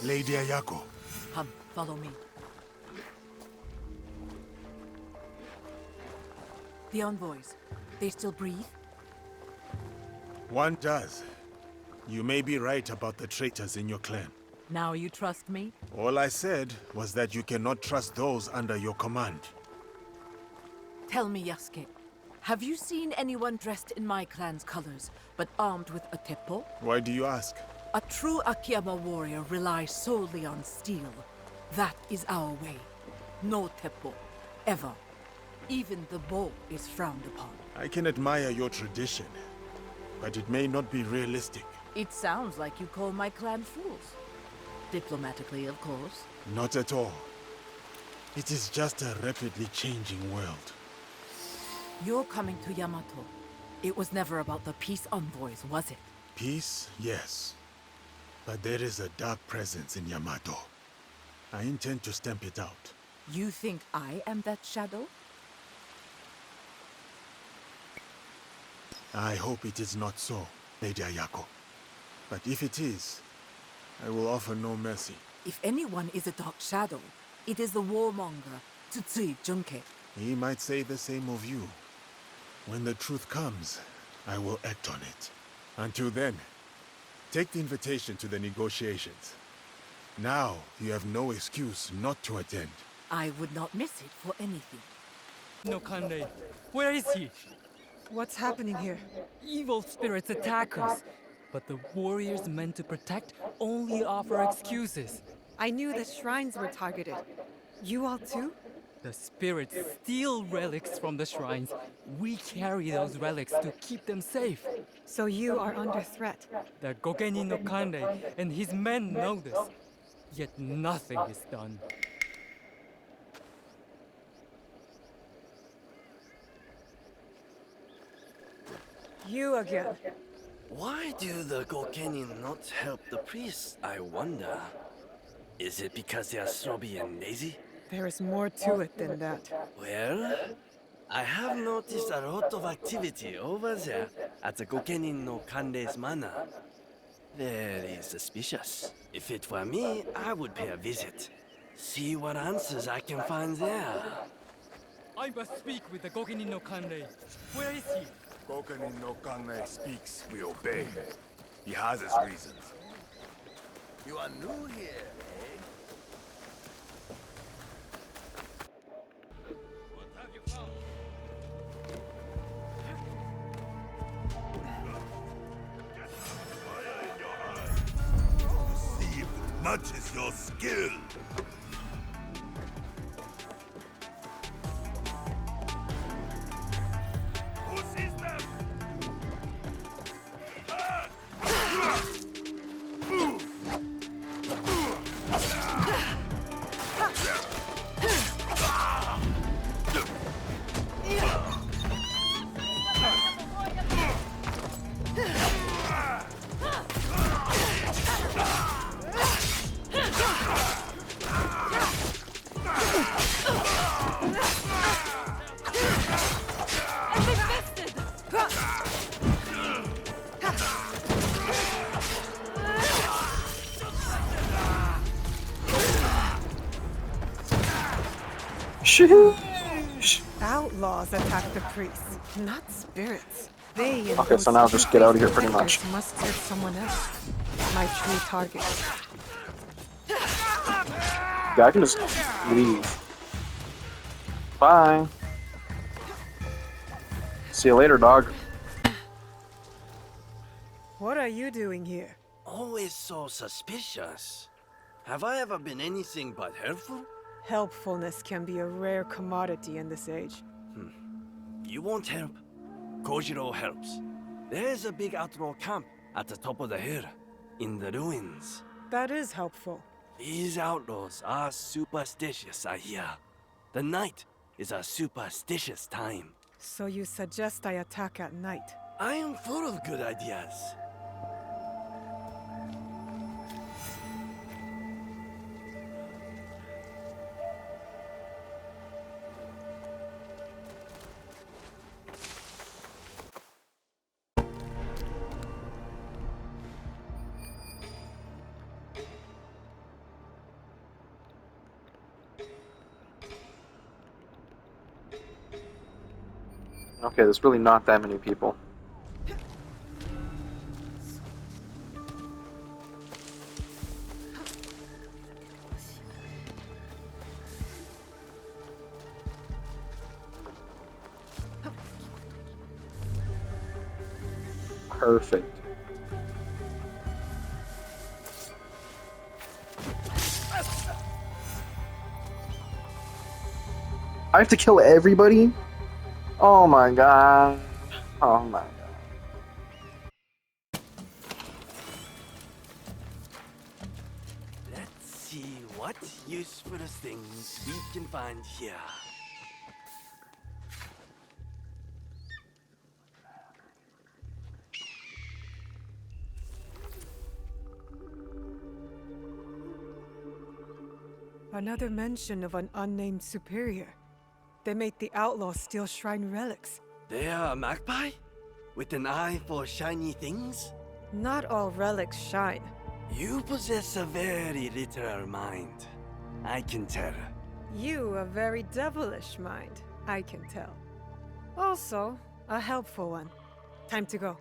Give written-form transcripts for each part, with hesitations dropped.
Lady Ayako. Come, follow me. The envoys, they still breathe? One does. You may be right about the traitors in your clan. Now you trust me? All I said was that you cannot trust those under your command. Tell me, Yasuke, have you seen anyone dressed in my clan's colors, but armed with a teppo? Why do you ask? A true Akiyama warrior relies solely on steel. That is our way. No teppo. Ever. Even the bow is frowned upon. I can admire your tradition, but it may not be realistic. It sounds like you call my clan fools. Diplomatically, of course. Not at all. It is just a rapidly changing world. You're coming to Yamato. It was never about the peace envoys, was it? Peace, yes. But there is a dark presence in Yamato. I intend to stamp it out. You think I am that shadow? I hope it is not so, Lady Ayako. But if it is, I will offer no mercy. If anyone is a dark shadow, it is the warmonger, Tsutsui Junke. He might say the same of you. When the truth comes, I will act on it. Until then, take the invitation to the negotiations. Now, you have no excuse not to attend. I would not miss it for anything. No Kanrei. Where is he? What's happening here? Evil spirits attack us. But the warriors meant to protect only offer excuses. I knew the shrines were targeted. You all too? The spirits steal relics from the shrines. We carry those relics to keep them safe. So you are under threat. The Gogenin no Kanrei and his men know this. Yet nothing is done. You again. Why do the Gokenin not help the priests, I wonder? Is it because they are snobby and lazy? There is more to it than that. Well, I have noticed a lot of activity over there at the Gokenin no Kanrei's manor. Very suspicious. If it were me, I would pay a visit. See what answers I can find there. I must speak with the Gogenin no Kanrei. Where is he? Gokenin no Kanrei speaks, we obey. He has his reasons. You are new here, eh? What have you found? Fire in your eyes. See if it matches your skill. Who sees them? Sheesh. Outlaws attack the priests, not spirits. They Okay, so now just get out of here pretty much. Must serve someone else. My true target. Yeah, I can just leave. Bye. See you later, dog. What are you doing here? Always so suspicious. Have I ever been anything but helpful? Helpfulness can be a rare commodity in this age. You won't help. Kojiro helps. There's a big outlaw camp at the top of the hill, in the ruins. That is helpful. These outlaws are superstitious, I hear. The night is a superstitious time. So you suggest I attack at night? I am full of good ideas. Okay, there's really not that many people. Perfect. I have to kill everybody? Oh my god. Oh my god. Let's see what useful things we can find here. Another mention of an unnamed superior. They make the outlaws steal shrine relics. They are a magpie? With an eye for shiny things? Not all relics shine. You possess a very literal mind. I can tell. You a very devilish mind, I can tell. Also, a helpful one. Time to go.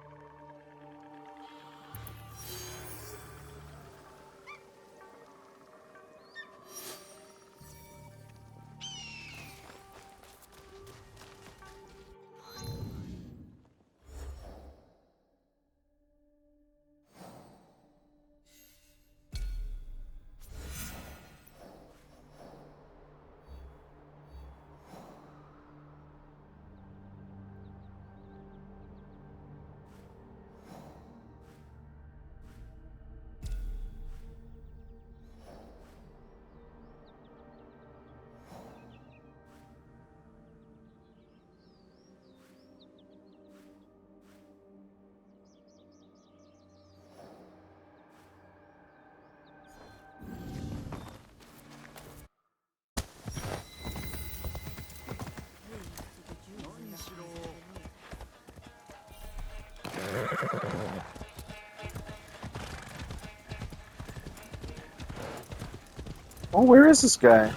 Oh, where is this guy?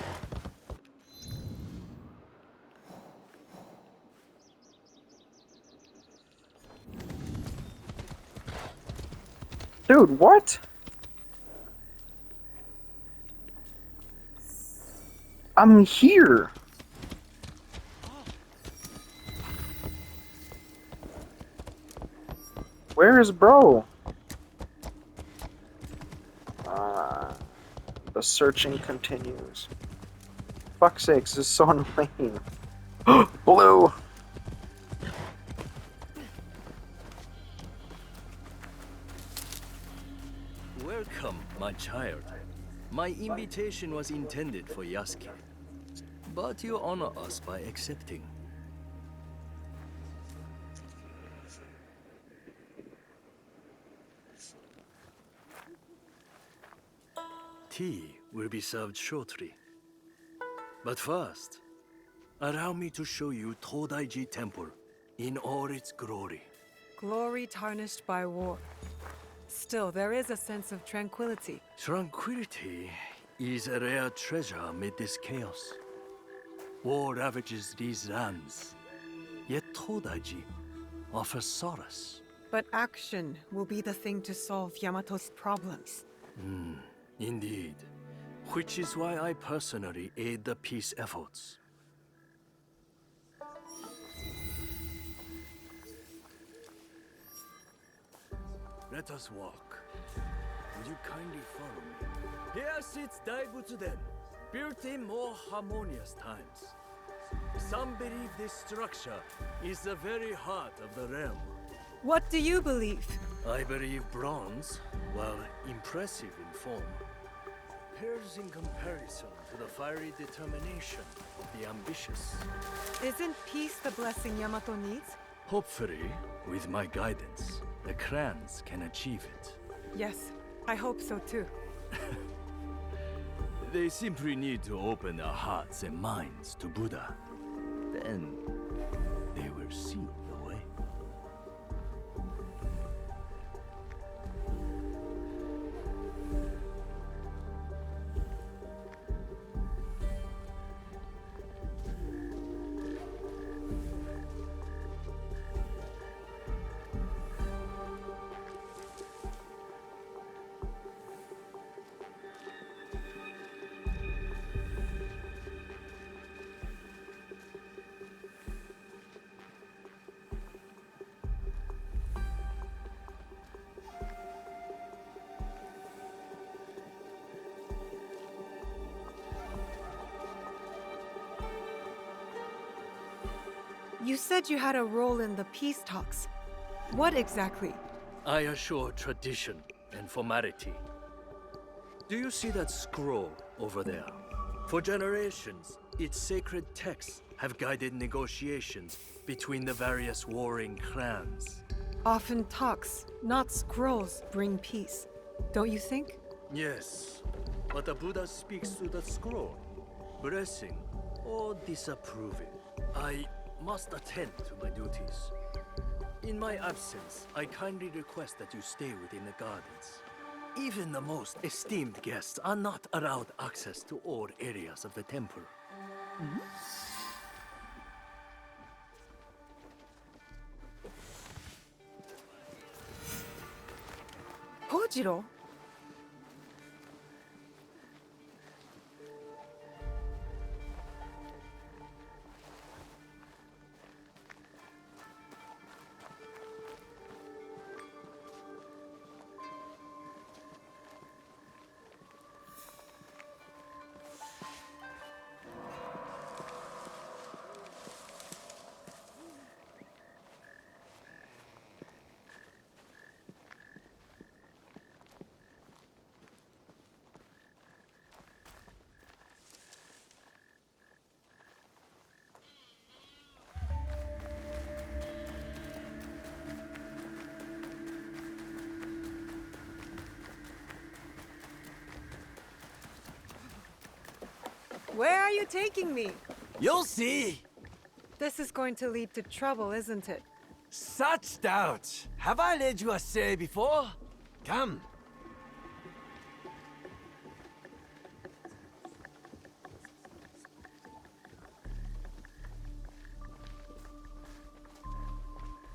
Dude, what? I'm here. Where is bro? The searching continues. Fuck's sakes, this is so annoying. Blue! Welcome, my child. My invitation was intended for Yasuke, but you honor us by accepting. Tea will be served shortly. But first, allow me to show you Todaiji Temple in all its glory. Glory tarnished by war. Still, there is a sense of tranquility. Tranquility is a rare treasure amid this chaos. War ravages these lands, yet Todaiji offers solace. But action will be the thing to solve Yamato's problems. Indeed, which is why I personally aid the peace efforts. Let us walk. Would you kindly follow me? Here sits Daibutsu-den, built in more harmonious times. Some believe this structure is the very heart of the realm. What do you believe? I believe bronze, while impressive in form, pales in comparison to the fiery determination of the ambitious. Isn't peace the blessing Yamato needs? Hopefully, with my guidance, the clans can achieve it. Yes, I hope so too. They simply need to open their hearts and minds to Buddha. Then, they will see the way. You said you had a role in the peace talks. What exactly? I assure tradition and formality. Do you see that scroll over there? For generations, its sacred texts have guided negotiations between the various warring clans. Often talks, not scrolls, bring peace. Don't you think? Yes, but the Buddha speaks through the scroll, blessing or disapproving. I must attend to my duties. In my absence, I kindly request that you stay within the gardens. Even the most esteemed guests are not allowed access to all areas of the temple. Kojiro? Where are you taking me? You'll see! This is going to lead to trouble, isn't it? Such doubt! Have I led you astray before? Come.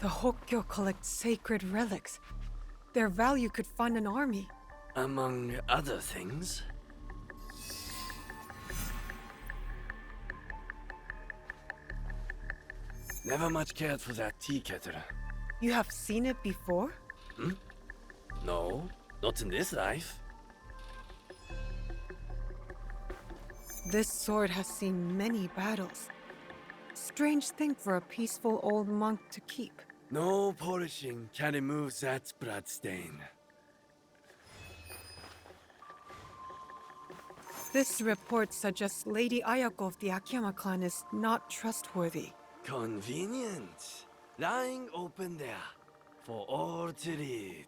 The Hokkyo collect sacred relics. Their value could fund an army. Among other things. Never much cared for that tea kettle. You have seen it before? No, not in this life. This sword has seen many battles. Strange thing for a peaceful old monk to keep. No polishing can remove that bloodstain. This report suggests Lady Ayako of the Akiyama clan is not trustworthy. Convenient. Lying open there for all to read.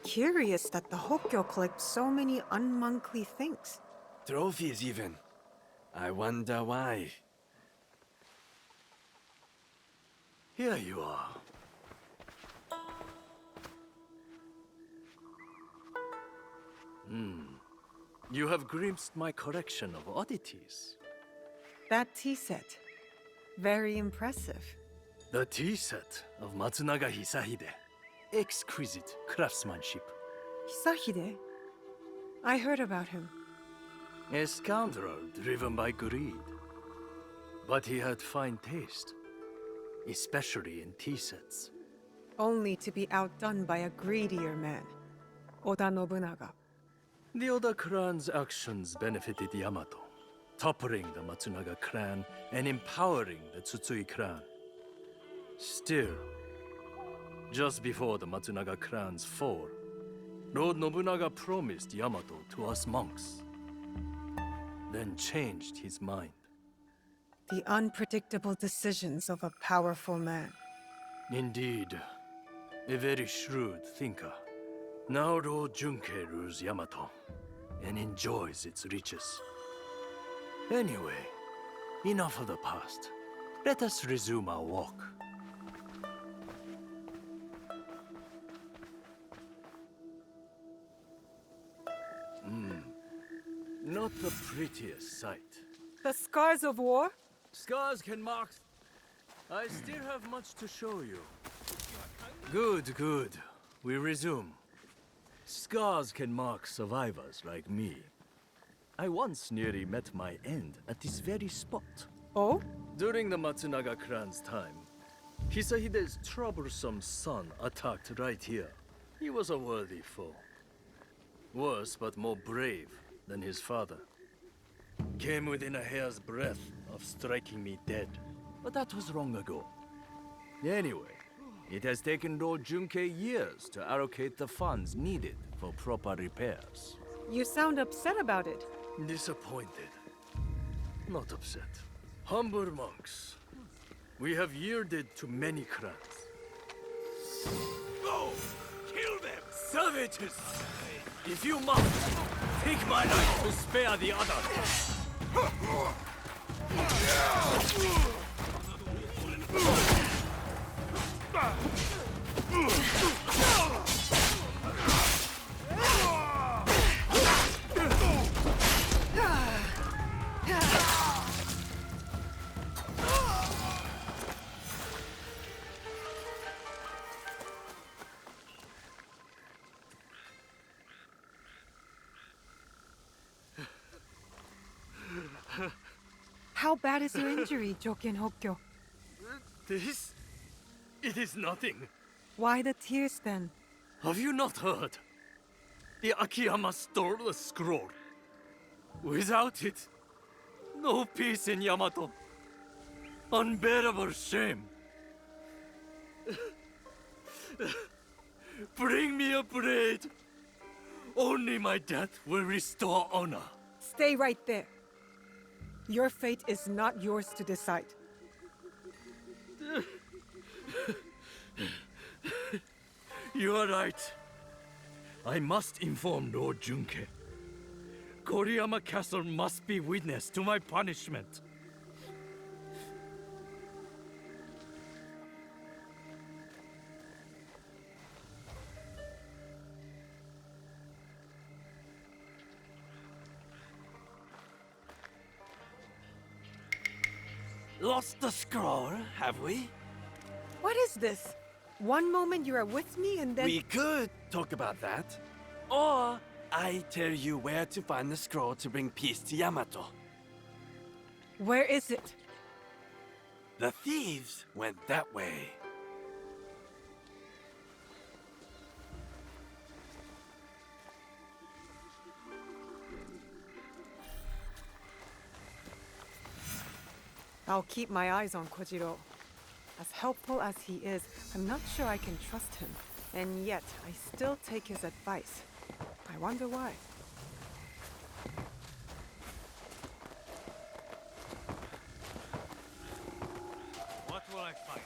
Curious that the Hokkyo collect so many unmonkly things. Trophies even. I wonder why. Here you are. You have glimpsed my collection of oddities. That tea set. Very impressive. The tea set of Matsunaga Hisahide. Exquisite craftsmanship. Hisahide? I heard about him. A scoundrel driven by greed. But he had fine taste, especially in tea sets. Only to be outdone by a greedier man. Oda Nobunaga. The Oda clan's actions benefited Yamato, toppling the Matsunaga clan and empowering the Tsutsui clan. Still, just before the Matsunaga clan's fall, Lord Nobunaga promised Yamato to us monks, then changed his mind. The unpredictable decisions of a powerful man. Indeed, a very shrewd thinker. Now Lord Junkei rules Yamato and enjoys its riches. Anyway, enough of the past. Let us resume our walk. Not the prettiest sight. The scars of war? Scars can mark... I still have much to show you. Good, good. We resume. Scars can mark survivors like me. I once nearly met my end at this very spot. Oh? During the Matsunaga clan's time, Hisahide's troublesome son attacked right here. He was a worthy foe. Worse but more brave than his father. Came within a hair's breadth of striking me dead. but that was long ago. Anyway, it has taken Lord Junkei years to allocate the funds needed for proper repairs. You sound upset about it. Disappointed. Not upset. Humble monks. We have yielded to many clans. Go! Kill them! Savages! If you must, take my life to spare the others! How bad is your injury, Joken Hokkyo? This? It is nothing. Why the tears then? Have you not heard? The Akiyama stole the scroll. Without it, no peace in Yamato. Unbearable shame. Bring me a blade. Only my death will restore honor. Stay right there. Your fate is not yours to decide. You are right. I must inform Lord Junkei. Koriyama Castle must be witness to my punishment. Lost the scroll, have we? What is this? One moment you are with me and then... We could talk about that. Or I tell you where to find the scroll to bring peace to Yamato. Where is it? The thieves went that way. I'll keep my eyes on Kojiro. As helpful as he is, I'm not sure I can trust him. And yet, I still take his advice. I wonder why. What will I find?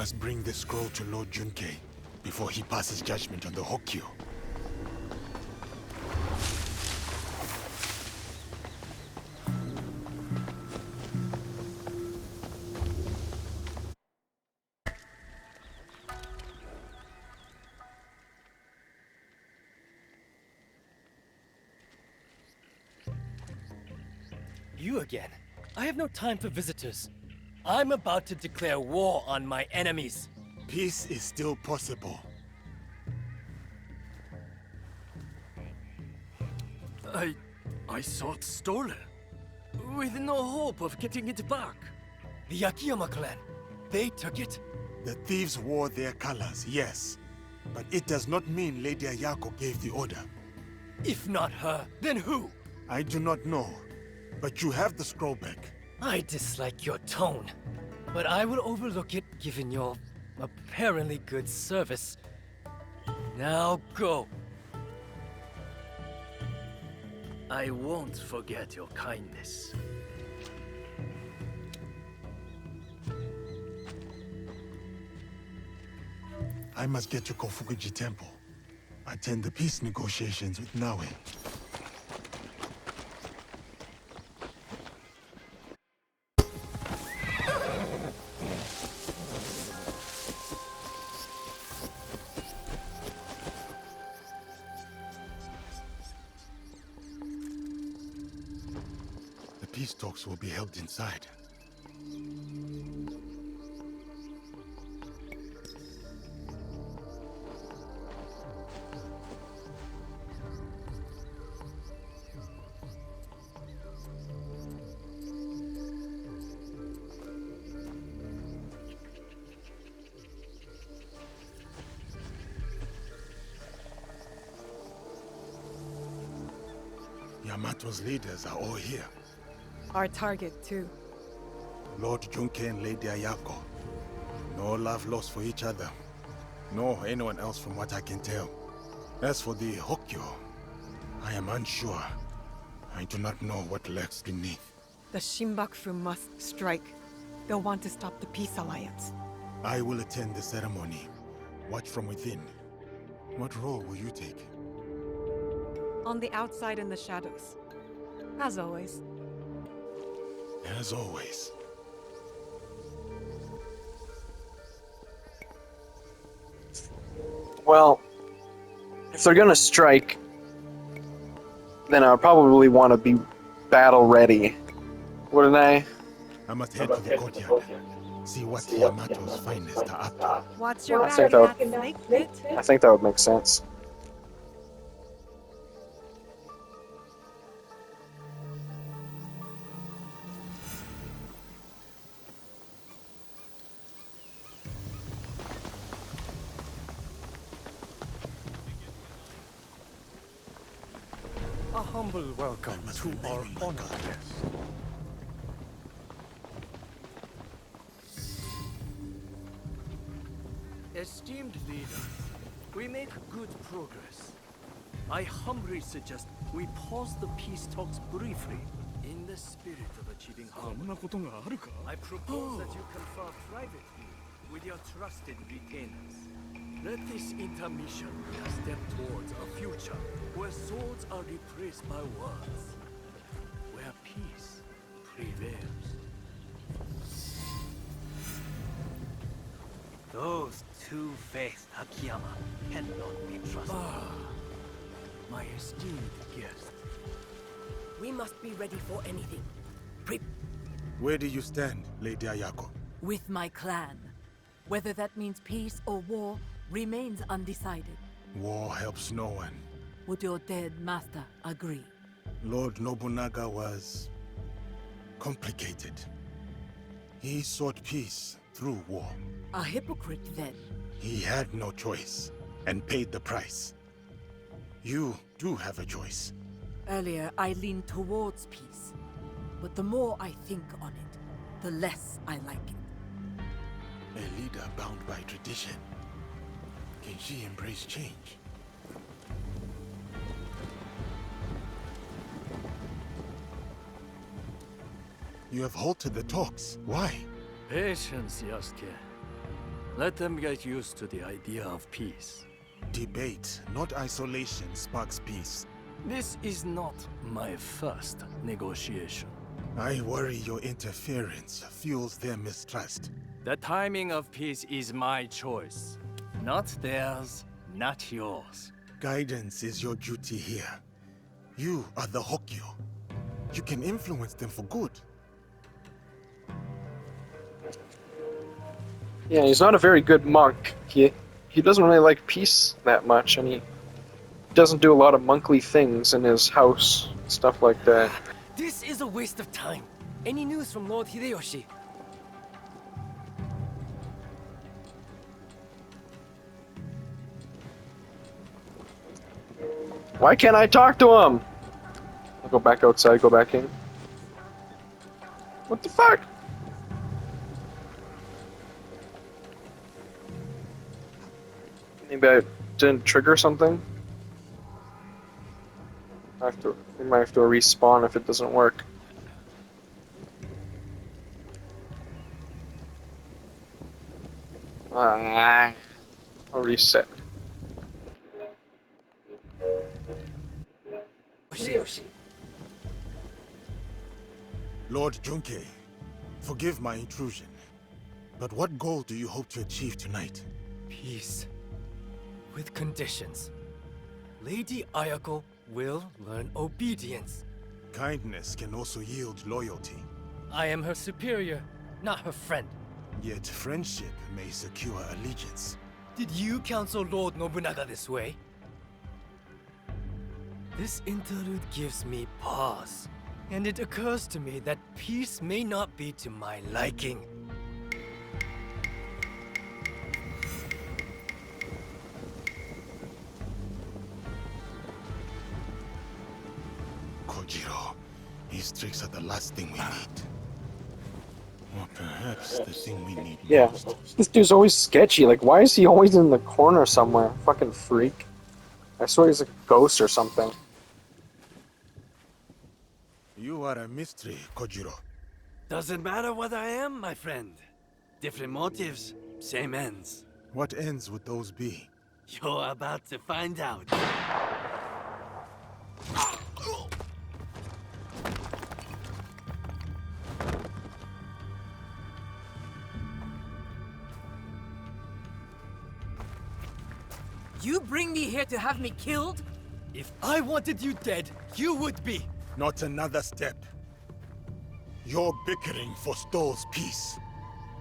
must bring this scroll to Lord Junkei before he passes judgment on the Hokkyo. You again? I have no time for visitors. I'm about to declare war on my enemies. Peace is still possible. I saw it stolen. With no hope of getting it back. The Akiyama clan, they took it? The thieves wore their colors, yes. But it does not mean Lady Ayako gave the order. If not her, then who? I do not know. But you have the scroll back. I dislike your tone, but I will overlook it given your apparently good service. Now go. I won't forget your kindness. I must get to Kofukuji Temple. Attend the peace negotiations with Naue. The peace talks will be held inside. Yamato's leaders are all here. Our target, too. Lord Junkei and Lady Ayako. No love lost for each other. Nor anyone else from what I can tell. As for the Hokkyo, I am unsure. I do not know what lurks beneath. The Shinbakufu must strike. They'll want to stop the Peace Alliance. I will attend the ceremony. Watch from within. What role will you take? On the outside in the shadows. As always. As always. Well, if they're gonna strike, then I would probably want to be battle ready. Wouldn't I? I must head to the courtyard. See what Yamato's finest are up to. Watch your I back think in that that snake pit. I think that would make sense. A humble welcome must to remain our in my honored guard. guest. Esteemed leader, we make good progress. I humbly suggest we pause the peace talks briefly. In the spirit of achieving harmony, I propose that you confer privately with your trusted retainers. Let this intermission be a step towards a future where swords are replaced by words, where peace prevails. Those two-faced Akiyama cannot be trusted. My esteemed guest. We must be ready for anything. Where do you stand, Lady Ayako? With my clan. Whether that means peace or war remains undecided. War helps no one. Would your dead master agree? Lord Nobunaga was complicated. He sought peace through war. A hypocrite, then. He had no choice, and paid the price. You do have a choice. Earlier, I leaned towards peace. But the more I think on it, the less I like it. A leader bound by tradition. Can she embrace change? You have halted the talks. Why? Patience, Yasuke. Let them get used to the idea of peace. Debate, not isolation, sparks peace. This is not my first negotiation. I worry your interference fuels their mistrust. The timing of peace is my choice. Not theirs, not yours. Guidance is your duty here. You are the Hokyo. You can influence them for good. Yeah, he's not a very good monk. He doesn't really like peace that much, and he doesn't do a lot of monkly things in his house, stuff like that. This is a waste of time. Any news from Lord Hideyoshi? Why can't I talk to him? I'll go back outside, go back in. What the fuck? Maybe I didn't trigger something? We might have to respawn if it doesn't work. I'll reset. Lord Junkei, forgive my intrusion. But what goal do you hope to achieve tonight? Peace. With conditions. Lady Ayako will learn obedience. Kindness can also yield loyalty. I am her superior, not her friend. Yet friendship may secure allegiance. Did you counsel Lord Nobunaga this way? This interlude gives me pause, and it occurs to me that peace may not be to my liking. Kojiro, these tricks are the last thing we need. Or perhaps the thing we need Yeah, most. this dude's always sketchy. Like, why is he always in the corner somewhere? Fucking freak. I swear he's a ghost or something. You are a mystery, Kojiro. Doesn't matter what I am, my friend. Different motives, same ends. What ends would those be? You're about to find out. You bring me here to have me killed? If I wanted you dead, you would be. Not another step. You're bickering forestalls peace.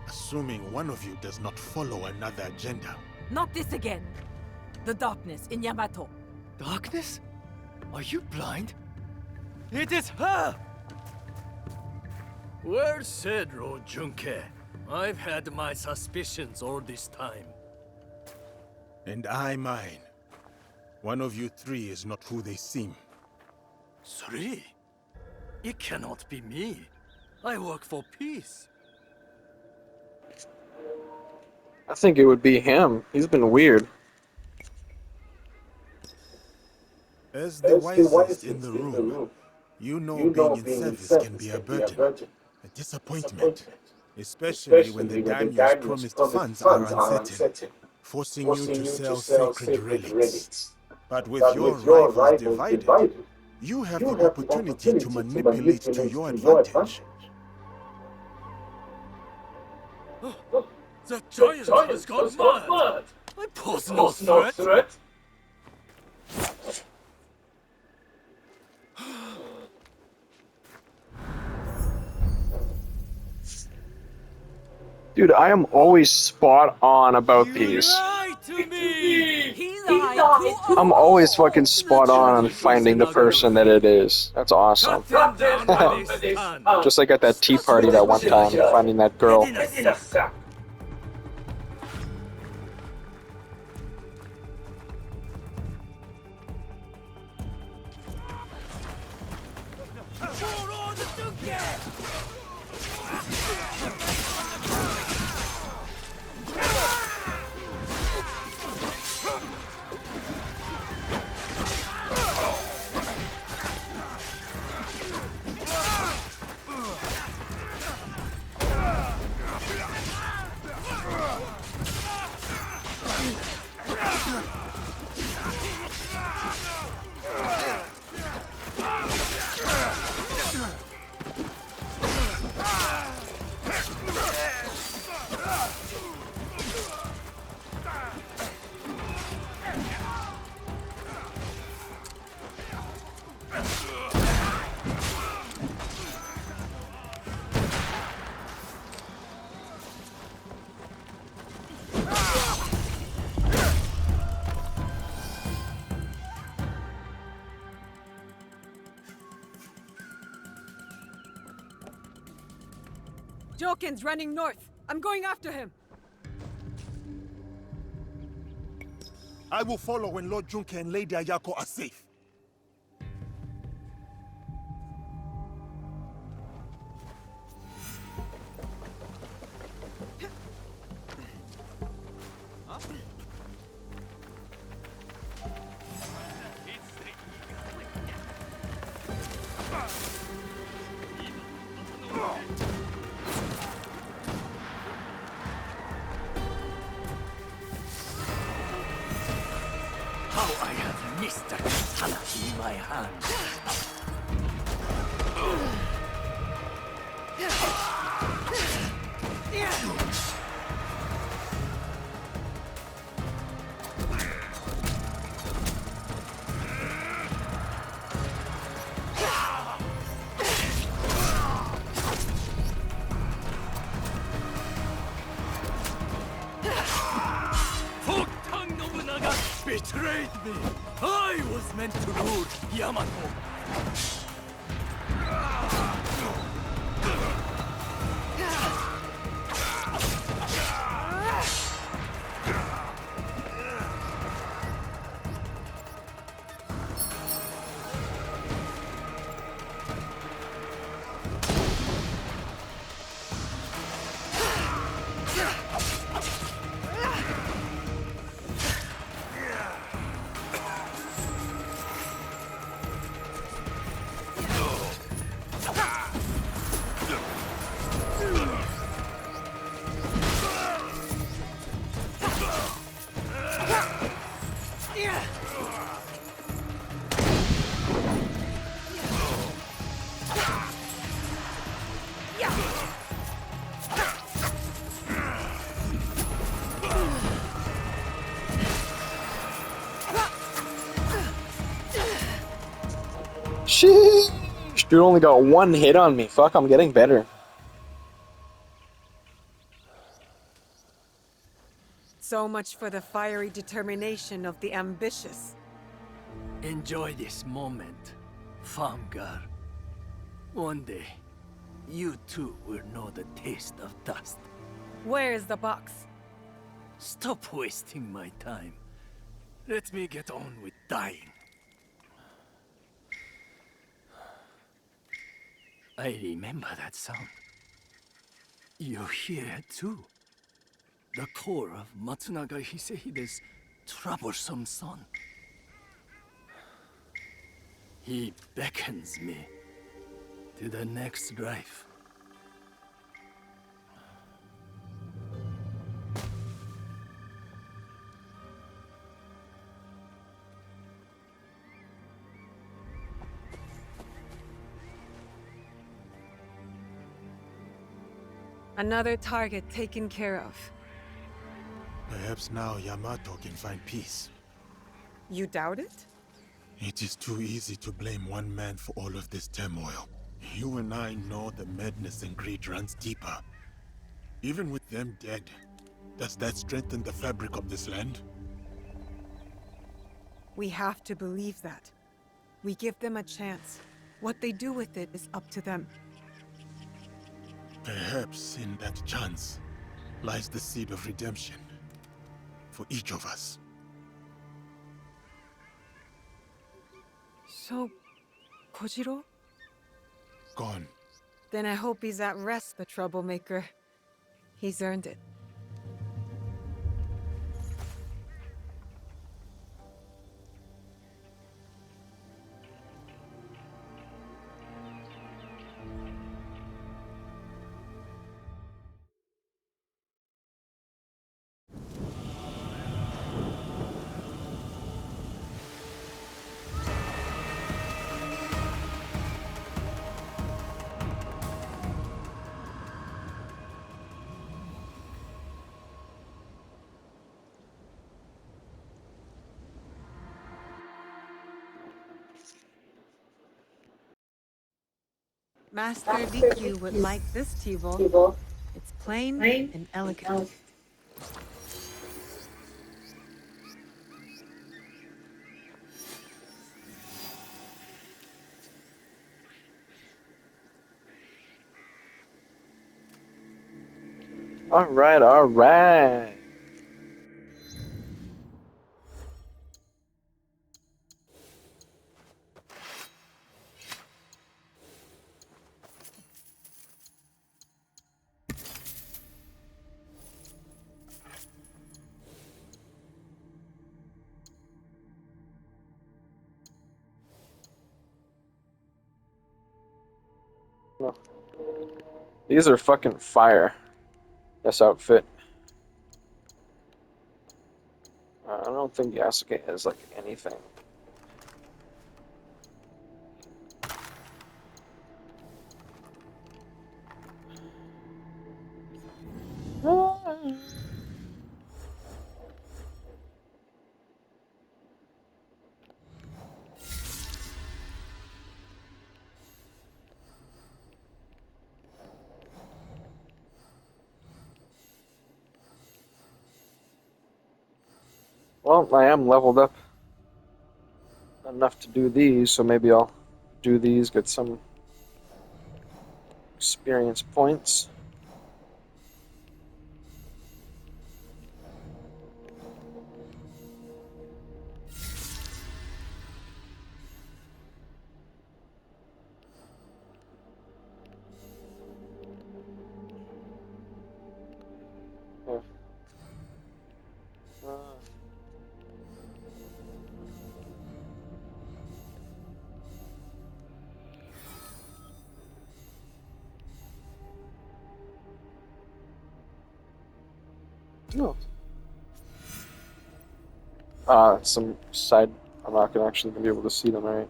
Assuming one of you does not follow another agenda. Not this again. The darkness in Yamato. Darkness? Are you blind? It is her! Well said, Lord Junkei. I've had my suspicions all this time. And I mine. One of you three is not who they seem. 3? It cannot be me. I work for peace. I think it would be him. He's been weird. As the wisest in the room, you know being in service can be a burden, a disappointment, especially when the daimyo's promised funds are uncertain, forcing you to sell sacred relics. But with your rivals divided, you have the opportunity to manipulate to your advantage. The giant has gone mad! I pose no threat! Dude, I am always spot on about these. Lie to me! He lied to I'm always fucking spot on finding the person that it is. That's awesome. Cut them down with this gun. Just like at that tea party that one time, finding that girl. Joken's running north. I'm going after him. I will follow when Lord Junke and Lady Ayako are safe. How I have missed that katana in my hand. Fuktang Nobunaga betrayed me. I was meant to rule Yamato. Sheesh. Dude only got one hit on me. Fuck, I'm getting better. So much for the fiery determination of the ambitious. Enjoy this moment, farm girl. One day, you too will know the taste of dust. Where is the box? Stop wasting my time. Let me get on with dying. I remember that sound. You hear it too. The core of Matsunaga Hisehide's troublesome son. He beckons me to the next life. Another target taken care of. Perhaps now Yamato can find peace. You doubt it? It is too easy to blame one man for all of this turmoil. You and I know the madness and greed runs deeper. Even with them dead, does that strengthen the fabric of this land? We have to believe that. We give them a chance. What they do with it is up to them. Perhaps in that chance lies the seed of redemption for each of us. So, Kojiro? Gone. Then I hope he's at rest, the troublemaker. He's earned it. Master Rikyu would like this table. It's plain and elegant. Alright, alright. These are fucking fire. This outfit. I don't think Yasuke has like anything. Well, I am leveled up enough to do these, so maybe I'll do these, get some experience points. Yeah. No. Some side. I'm not gonna actually be able to see them, right?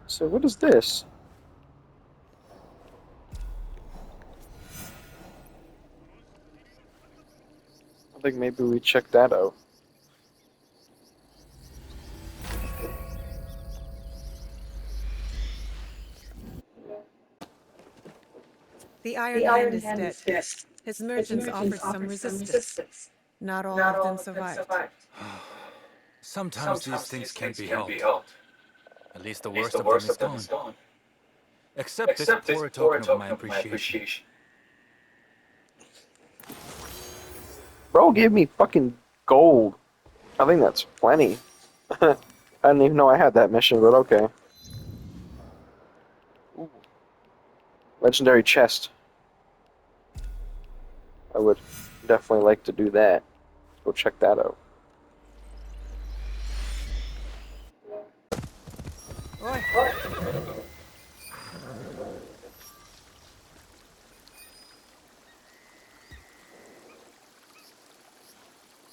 So what is this? I think maybe we check that out. The Iron Hand is dead. His merchants offered some resistance. Not all of them survived. Sometimes these things can't be helped. At least the worst of them is gone. Accept this for a token of my appreciation. Bro gave me fucking gold. I think that's plenty. I didn't even know I had that mission, but okay. Ooh. Legendary chest. I would definitely like to do that. Go check that out. Oi.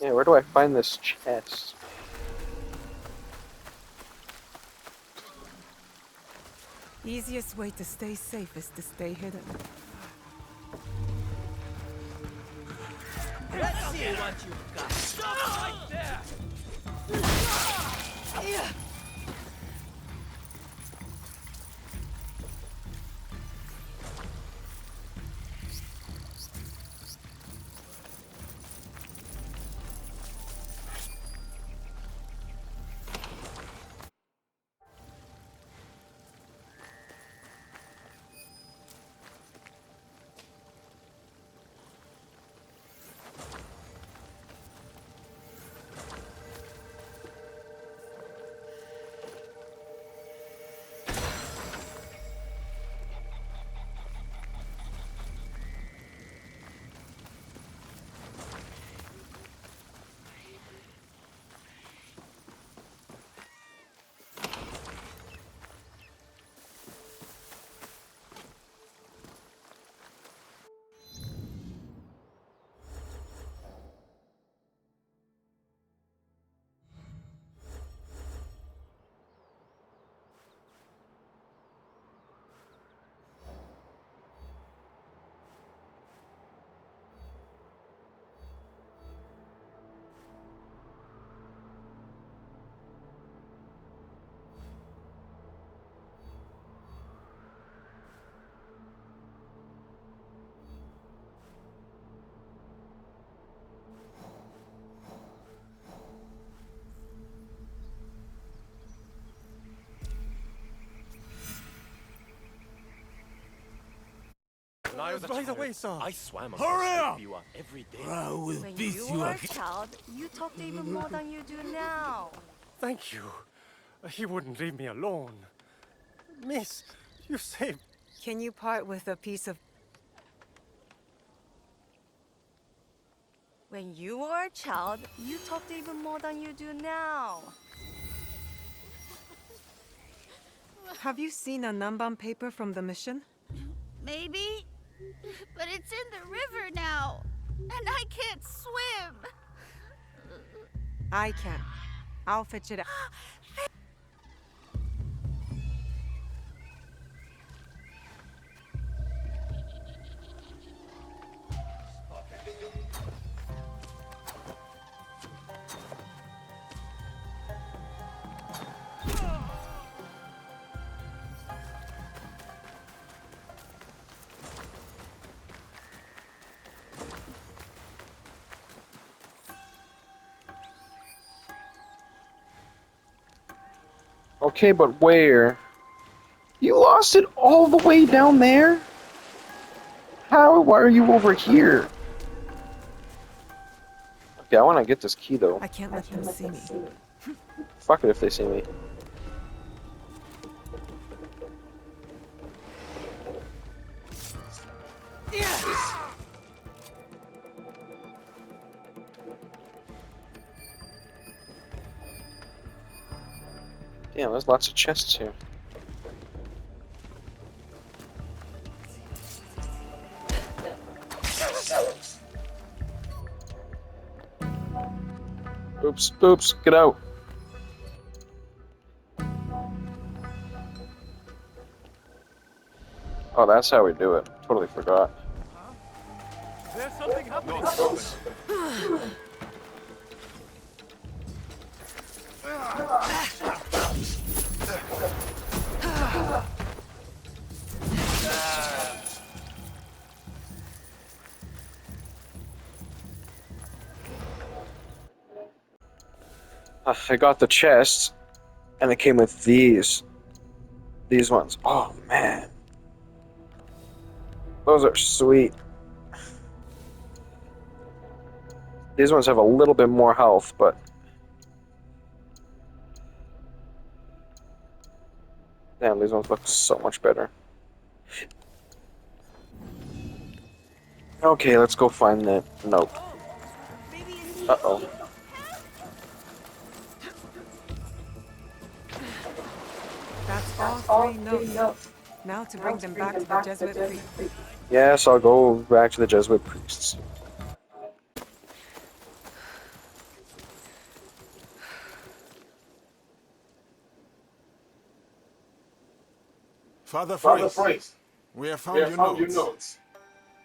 Yeah, where do I find this chest? Easiest way to stay safe is to stay hidden. Let's see what you've got. Stop right there! When I was Right a child, away, sir. I swam on Hurry Lake up! Biwa every day. I will When beat you you were a again. child, you talked even more than you do now. Thank you. He wouldn't leave me alone. Miss, you saved. Can you part with a piece of... When you were a child, you talked even more than you do now. Have you seen a Namban paper from the mission? Maybe, but it's in the river now, and I can't swim. I can. I'll fetch it out. Okay, but where? You lost it all the way down there? How? Why are you over here? Okay, I want to get this key though. I can't let them see me. Fuck it if they see me. Damn, there's lots of chests here. Oops, oops, get out. Oh, that's how we do it. Totally forgot. There's something happening. I got the chest, and it came with these. These ones. Oh, man. Those are sweet. These ones have a little bit more health, but... Damn, these ones look so much better. Okay, let's go find the note. Uh-oh. That's all three notes. Now to bring them back to the Jesuit priest. Yes, I'll go back to the Jesuit priests. Father Priest, we have found your notes.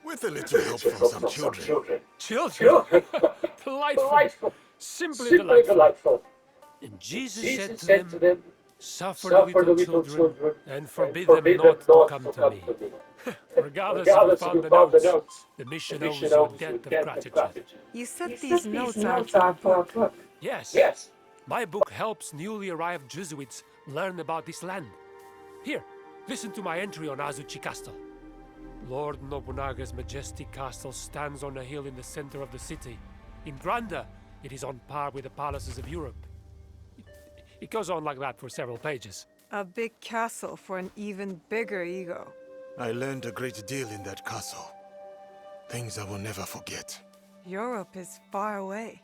With a little help from some children. Children? Delightful. Simply delightful. And Jesus said to them, suffer the little children and forbid them not to come to me. Regardless if you found the notes, the mission owes you a debt of gratitude. You said these notes are for a book. Yes. My book helps newly arrived Jesuits learn about this land. Here, listen to my entry on Azuchi Castle. Lord Nobunaga's majestic castle stands on a hill in the center of the city. In grandeur, it is on par with the palaces of Europe. It goes on like that for several pages. A big castle for an even bigger ego. I learned a great deal in that castle. Things I will never forget. Europe is far away.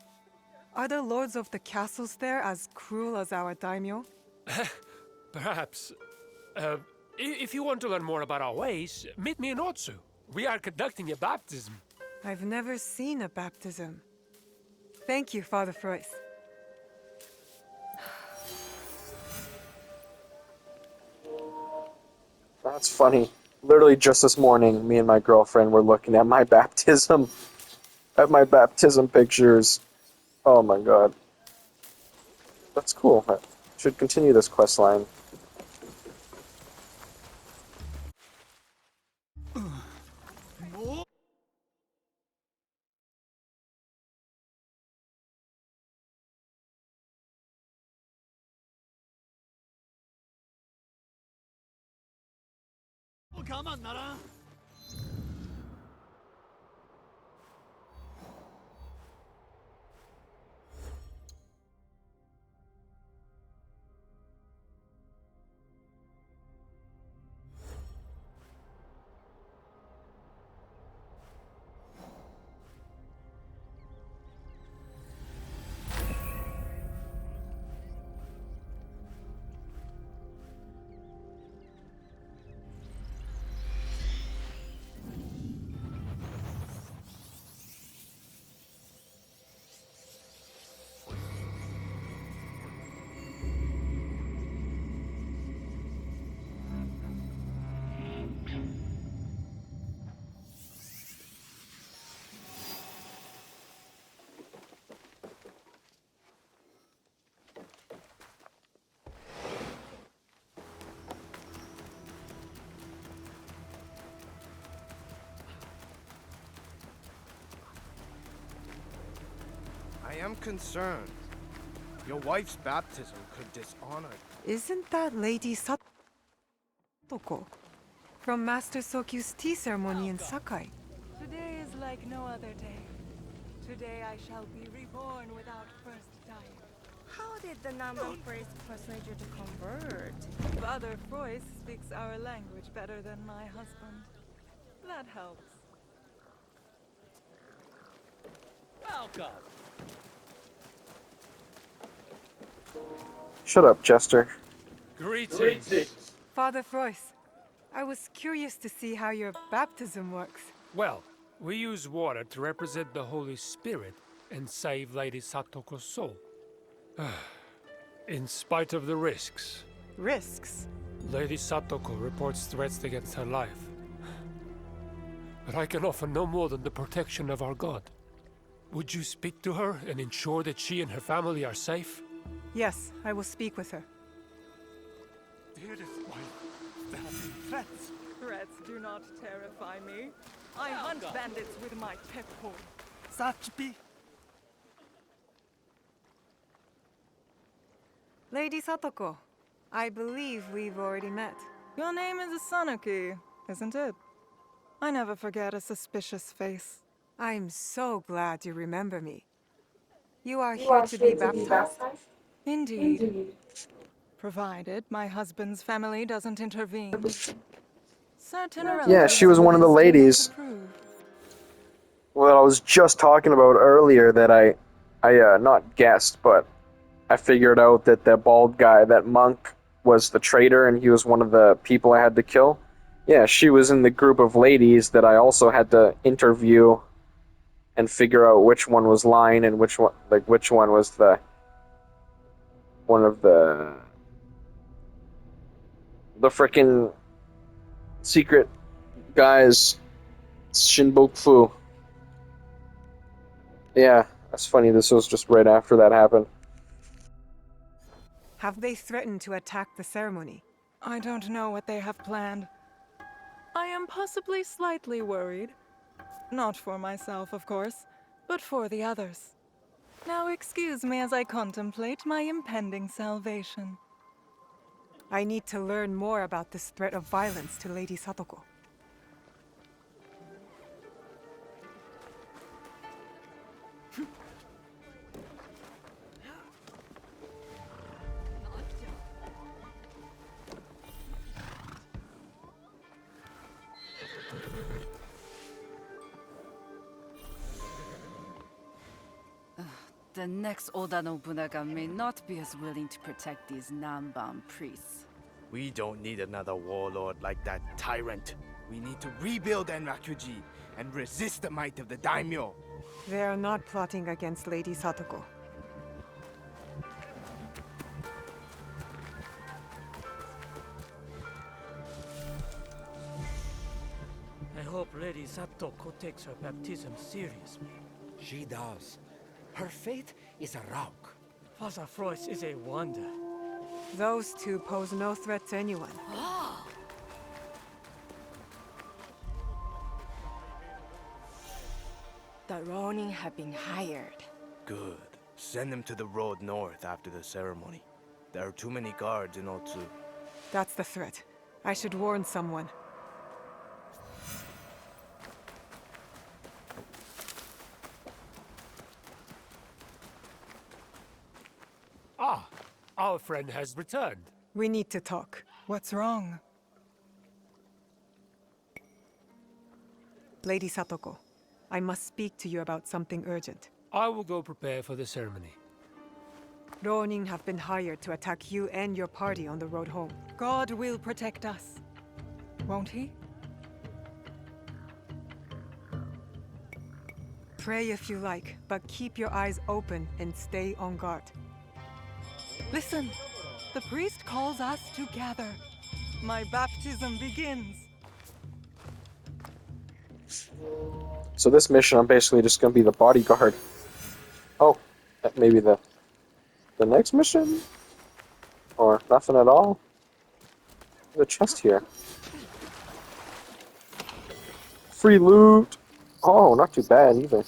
Are the lords of the castles there as cruel as our daimyo? Perhaps. If you want to learn more about our ways, meet me in Otsu. We are conducting a baptism. I've never seen a baptism. Thank you, Father Frois. That's funny. Literally just this morning, me and my girlfriend were looking at my baptism. At my baptism pictures. Oh my god. That's cool. I should continue this quest line. I'm concerned. Your wife's baptism could dishonor. Isn't that Lady Satoko from Master Sokyu's tea ceremony in Sakai? Today is like no other day. Today I shall be reborn without first dying. How did the Namban priest persuade you to convert? Father Frois speaks our language better than my husband. That helps. Welcome. Shut up, Chester. Greetings. Father Frois, I was curious to see how your baptism works. Well, we use water to represent the Holy Spirit and save Lady Satoko's soul. In spite of the risks. Risks? Lady Satoko reports threats against her life. But I can offer no more than the protection of our god. Would you speak to her and ensure that she and her family are safe? Yes, I will speak with her. Dearest wife, there have been threats. Threats do not terrify me. I hunt bandits with my teppo. Sachipi. Lady Satoko, I believe we've already met. Your name is Asanaki, isn't it? I never forget a suspicious face. I'm so glad you remember me. You are here to be baptized? Indeed. Provided my husband's family doesn't intervene. Certain Yeah, she was one of the ladies. Well, I was just talking about earlier that I not guessed, but I figured out that the bald guy, that monk, was the traitor and he was one of the people I had to kill. Yeah, she was in the group of ladies that I also had to interview and figure out which one was lying and which one was the one of the frickin' secret guys. Shinboku. Yeah, that's funny. This was just right after that happened. Have they threatened to attack the ceremony? I don't know what they have planned. I am possibly slightly worried. Not for myself, of course, but for the others. Now excuse me as I contemplate my impending salvation. I need to learn more about this threat of violence to Lady Satoko. The next Oda Nobunaga may not be as willing to protect these Namban priests. We don't need another warlord like that tyrant. We need to rebuild Enrakuji and resist the might of the daimyo. They are not plotting against Lady Satoko. I hope Lady Satoko takes her baptism seriously. She does. Her faith is a rock. Father Frois is a wonder. Those two pose no threat to anyone. The Ronin have been hired. Good. Send them to the road north after the ceremony. There are too many guards in Otsu. That's the threat. I should warn someone. Ah, our friend has returned. We need to talk. What's wrong? Lady Satoko, I must speak to you about something urgent. I will go prepare for the ceremony. Ronin have been hired to attack you and your party on the road home. God will protect us. Won't he? Pray if you like, but keep your eyes open and stay on guard. Listen! The priest calls us to gather. My baptism begins. So this mission, I'm basically just gonna be the bodyguard. Oh, maybe the next mission? Or nothing at all? There's a chest here. Free loot! Oh, not too bad either.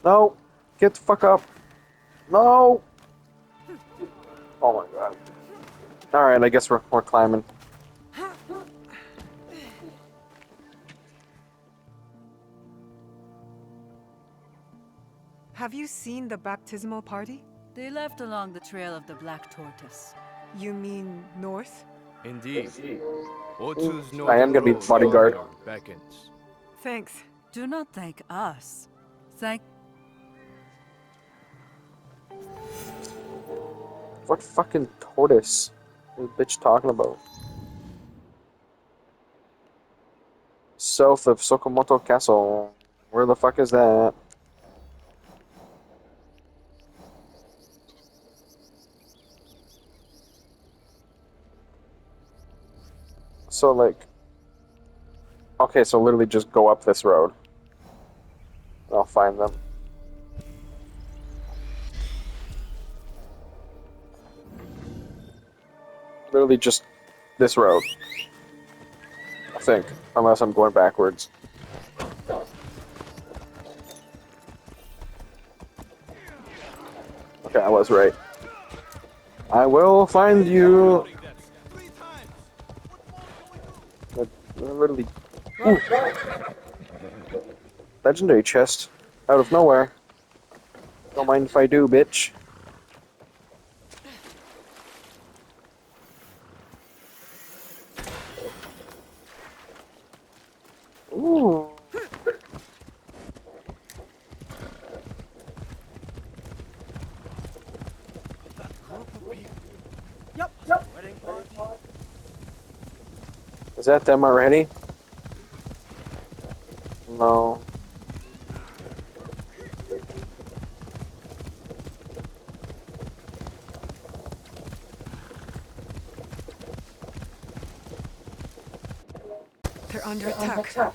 No, Get the fuck up. No! Oh my god. Alright, I guess we're climbing. Have you seen the baptismal party? They left along the trail of the Black Tortoise. You mean north? Indeed. Otu's I northern am gonna be road bodyguard. yonder beckons. Thanks. Do not thank us. Thank... What fucking tortoise is this bitch talking about? South of Sokomoto Castle. Where the fuck is that? So, like... Okay, so literally just go up this road. I'll find them. Literally just this road. I think. Unless I'm going backwards. Okay, I was right. I will find you! Literally... Ooh. Legendary chest. Out of nowhere. Don't mind if I do, bitch. Ooh. Is that them already? No. They're under attack.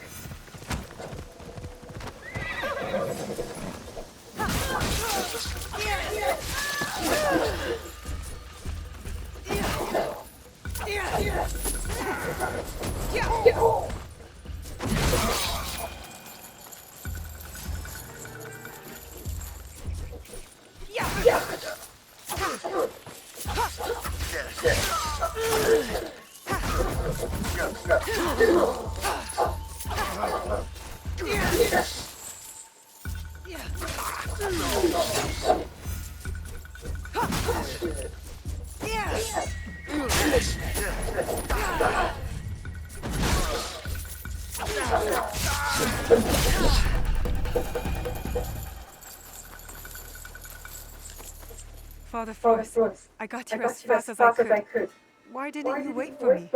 Father Frost, I got here as fast as I could. Why didn't you wait for me?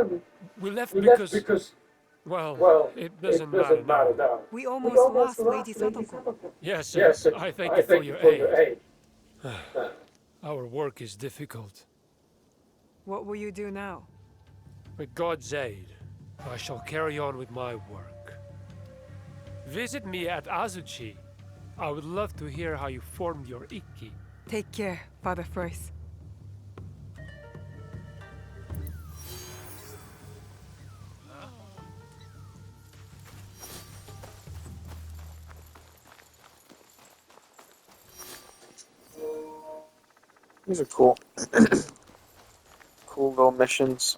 We left because... Well, it doesn't matter now. We almost lost Lady Satoko. Yes, I thank you for your aid. Our work is difficult. What will you do now? With God's aid, I shall carry on with my work. Visit me at Azuchi. I would love to hear how you formed your Ikki. Take care, Father Frost. These are cool. Cool little missions.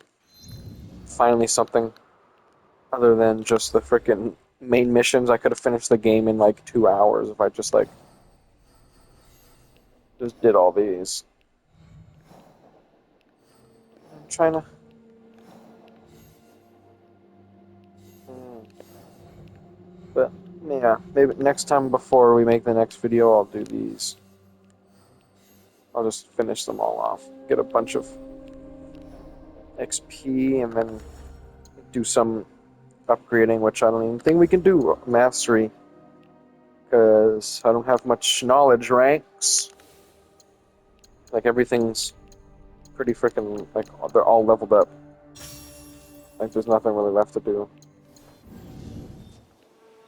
Finally something other than just the frickin' main missions. I could have finished the game in like 2 hours if I just like... just did all these. I'm trying to... But, yeah, maybe next time before we make the next video, I'll do these. I'll just finish them all off. Get a bunch of XP and then do some upgrading, which I don't even think we can do. Mastery. Because I don't have much knowledge ranks. Like, everything's pretty freaking, like, they're all leveled up. Like, there's nothing really left to do.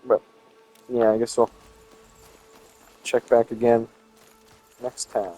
But, yeah, I guess we'll check back again next time.